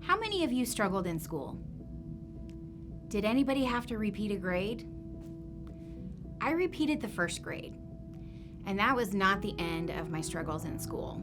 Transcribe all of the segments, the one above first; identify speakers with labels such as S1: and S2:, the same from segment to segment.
S1: How many of you struggled in school? Did anybody have to repeat a grade? I repeated the first grade, and that was not the end of my struggles in school.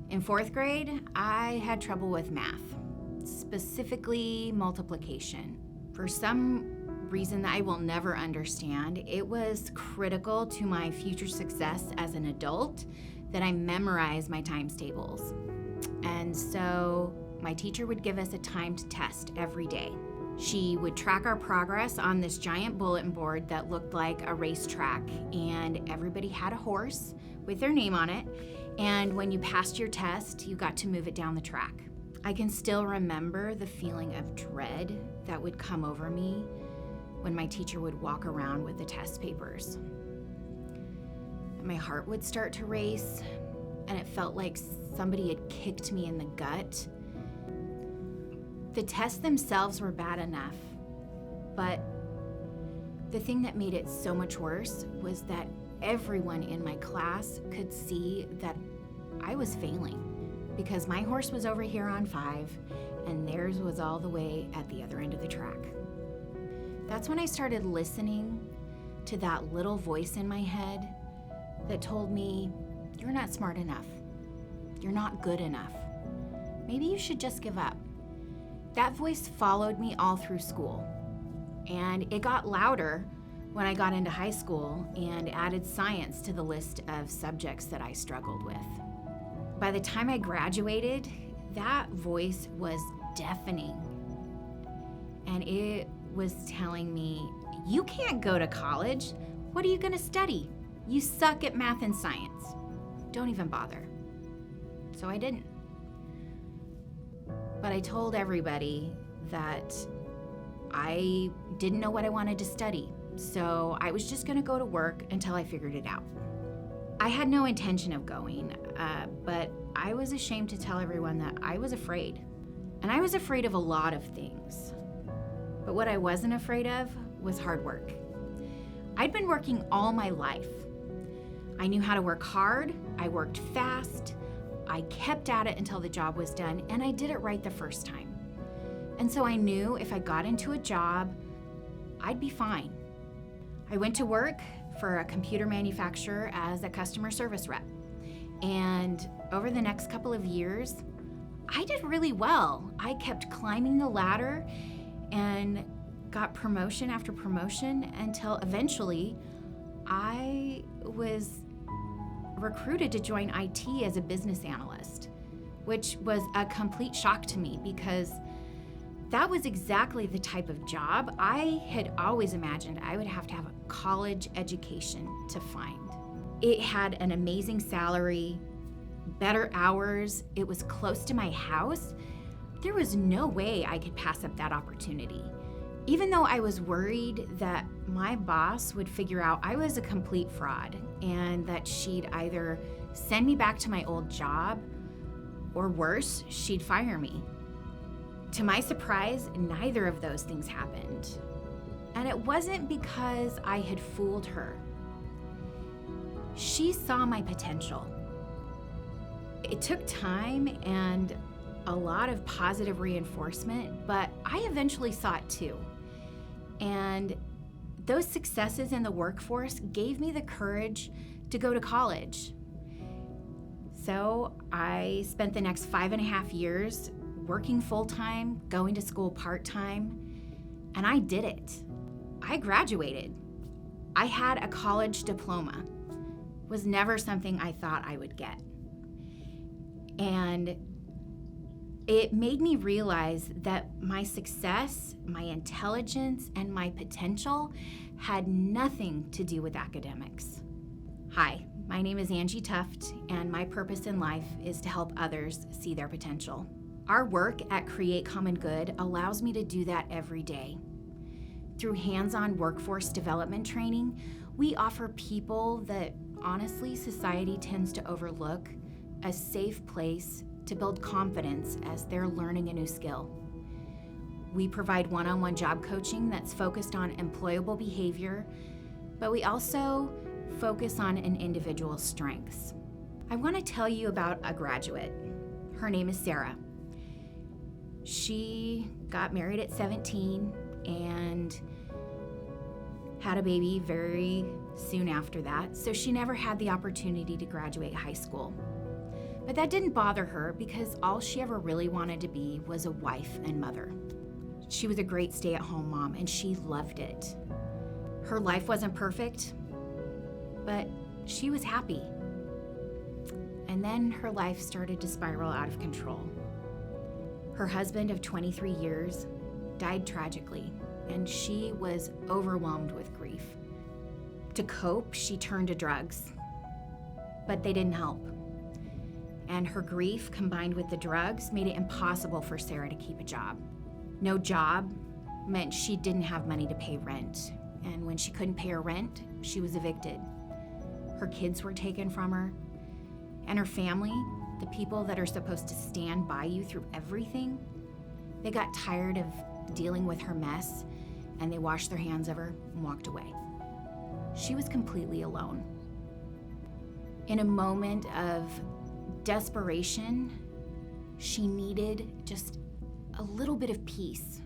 S1: In fourth grade, I had trouble with math, specifically multiplication. For some reason that I will never understand, it was critical to my future success as an adult that I memorize my times tables. And so my teacher would give us a timed test every day. She would track our progress on this giant bulletin board that looked like a racetrack, and everybody had a horse with their name on it, and when you passed your test, you got to move it down the track. I can still remember the feeling of dread that would come over me when my teacher would walk around with the test papers. My heart would start to race, and it felt like somebody had kicked me in the gut. The tests themselves were bad enough, but the thing that made it so much worse was that everyone in my class could see that I was failing because my horse was over here on 5 and theirs was all the way at the other end of the track. That's when I started listening to that little voice in my head that told me, "You're not smart enough. You're not good enough. Maybe you should just give up." That voice followed me all through school, and it got louder when I got into high school and added science to the list of subjects that I struggled with. By the time I graduated, that voice was deafening, and it was telling me, "You can't go to college. What are you going to study? You suck at math and science. Don't even bother." So I didn't. But I told everybody that I didn't know what I wanted to study, so I was just going to go to work until I figured it out. I had no intention of going, but I was ashamed to tell everyone that I was afraid. And I was afraid of a lot of things. But what I wasn't afraid of was hard work. I'd been working all my life. I knew how to work hard, I worked fast, I kept at it until the job was done, and I did it right the first time. And so I knew if I got into a job, I'd be fine. I went to work for a computer manufacturer as a customer service rep. And over the next couple of years, I did really well. I kept climbing the ladder and got promotion after promotion until eventually I was recruited to join IT as a business analyst, which was a complete shock to me because that was exactly the type of job I had always imagined I would have to have a college education to find. It had an amazing salary, better hours, it was close to my house. There was no way I could pass up that opportunity. Even though I was worried that my boss would figure out I was a complete fraud and that she'd either send me back to my old job or worse, she'd fire me. To my surprise, neither of those things happened. And it wasn't because I had fooled her. She saw my potential. It took time and a lot of positive reinforcement, but I eventually saw it too. And those successes in the workforce gave me the courage to go to college. So I spent the next 5.5 years working full-time, going to school part-time, and I did it. I graduated. I had a college diploma. It was never something I thought I would get. And it made me realize that my success, my intelligence, and my potential had nothing to do with academics. Hi, my name is Angie Tuft, and my purpose in life is to help others see their potential. Our work at Create Common Good allows me to do that every day. Through hands-on workforce development training, we offer people that honestly society tends to overlook a safe place to build confidence as they're learning a new skill. We provide one-on-one job coaching that's focused on employable behavior, but we also focus on an individual's strengths. I want to tell you about a graduate. Her name is Sarah. She got married at 17 and had a baby very soon after that, so she never had the opportunity to graduate high school. But that didn't bother her because all she ever really wanted to be was a wife and mother. She was a great stay-at-home mom and she loved it. Her life wasn't perfect, but she was happy. And then her life started to spiral out of control. Her husband of 23 years died tragically, and she was overwhelmed with grief. To cope, she turned to drugs, but they didn't help. And her grief combined with the drugs made it impossible for Sarah to keep a job. No job meant she didn't have money to pay rent, and when she couldn't pay her rent, she was evicted. Her kids were taken from her, and her family, the people that are supposed to stand by you through everything, they got tired of dealing with her mess, and they washed their hands of her and walked away. She was completely alone. In a moment of desperation, she needed just a little bit of peace.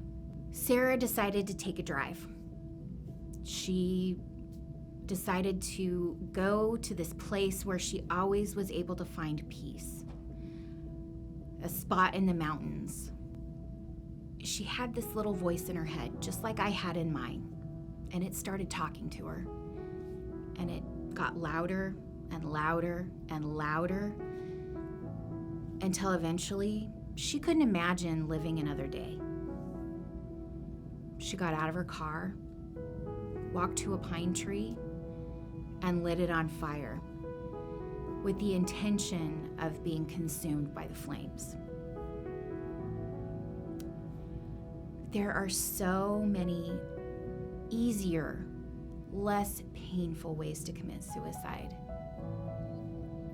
S1: Sarah decided to take a drive. She decided to go to this place where she always was able to find peace, a spot in the mountains. She had this little voice in her head, just like I had in mine, and it started talking to her. And it got louder and louder and louder until eventually she couldn't imagine living another day. She got out of her car, walked to a pine tree, and lit it on fire with the intention of being consumed by the flames. There are so many easier, less painful ways to commit suicide.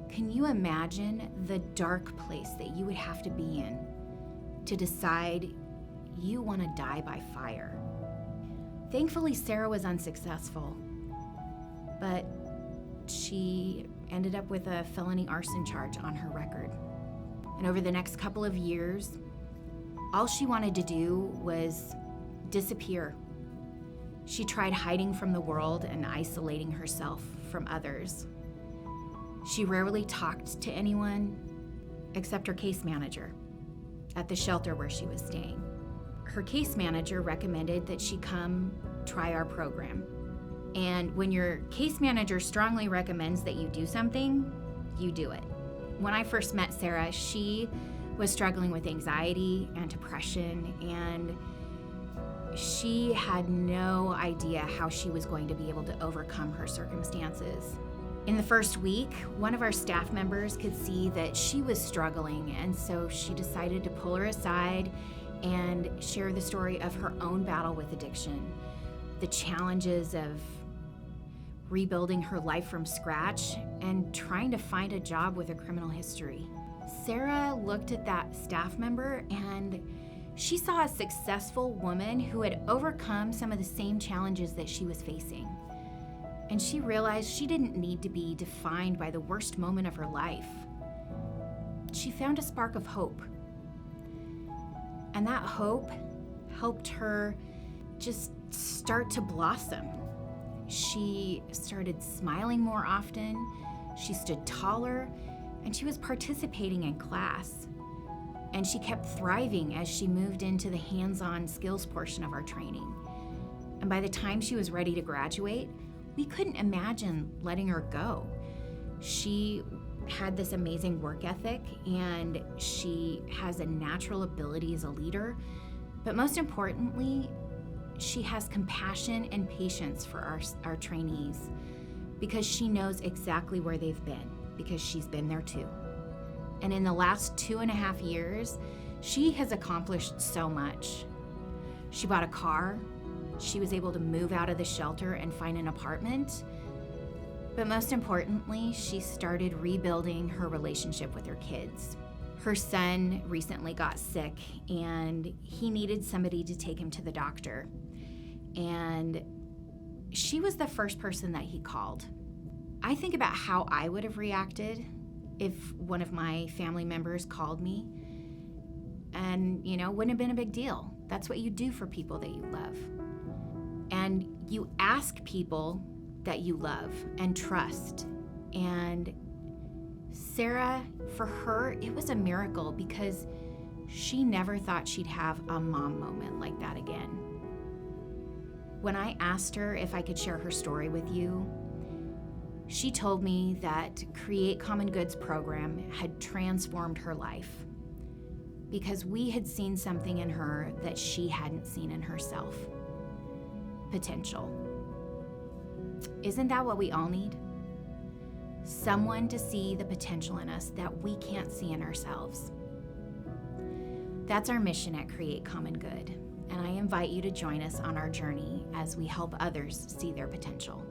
S1: Can you imagine the dark place that you would have to be in to decide you want to die by fire? Thankfully, Sarah was unsuccessful, but she ended up with a felony arson charge on her record. And over the next couple of years, all she wanted to do was disappear. She tried hiding from the world and isolating herself from others. She rarely talked to anyone except her case manager at the shelter where she was staying. Her case manager recommended that she come try our program. And when your case manager strongly recommends that you do something, you do it. When I first met Sarah, she was struggling with anxiety and depression, and she had no idea how she was going to be able to overcome her circumstances. In the first week, one of our staff members could see that she was struggling, and so she decided to pull her aside and share the story of her own battle with addiction, the challenges of rebuilding her life from scratch and trying to find a job with a criminal history. Sarah looked at that staff member and she saw a successful woman who had overcome some of the same challenges that she was facing. And she realized she didn't need to be defined by the worst moment of her life. She found a spark of hope. And that hope helped her just start to blossom. She started smiling more often, she stood taller, and she was participating in class. And she kept thriving as she moved into the hands-on skills portion of our training. And by the time she was ready to graduate, we couldn't imagine letting her go. She had this amazing work ethic, and she has a natural ability as a leader, but most importantly, she has compassion and patience for our trainees because she knows exactly where they've been, because she's been there too. And in the last 2.5 years, she has accomplished so much. She bought a car, she was able to move out of the shelter and find an apartment, but most importantly, she started rebuilding her relationship with her kids. Her son recently got sick and he needed somebody to take him to the doctor. And she was the first person that he called. I think about how I would have reacted if one of my family members called me. and, wouldn't have been a big deal. That's what you do for people that you love. And you ask people that you love and trust. And Sarah, for her, it was a miracle because she never thought she'd have a mom moment like that again. When I asked her if I could share her story with you, she told me that Create Common Good's program had transformed her life because we had seen something in her that she hadn't seen in herself. Potential. Isn't that what we all need? Someone to see the potential in us that we can't see in ourselves. That's our mission at Create Common Good, and I invite you to join us on our journey as we help others see their potential.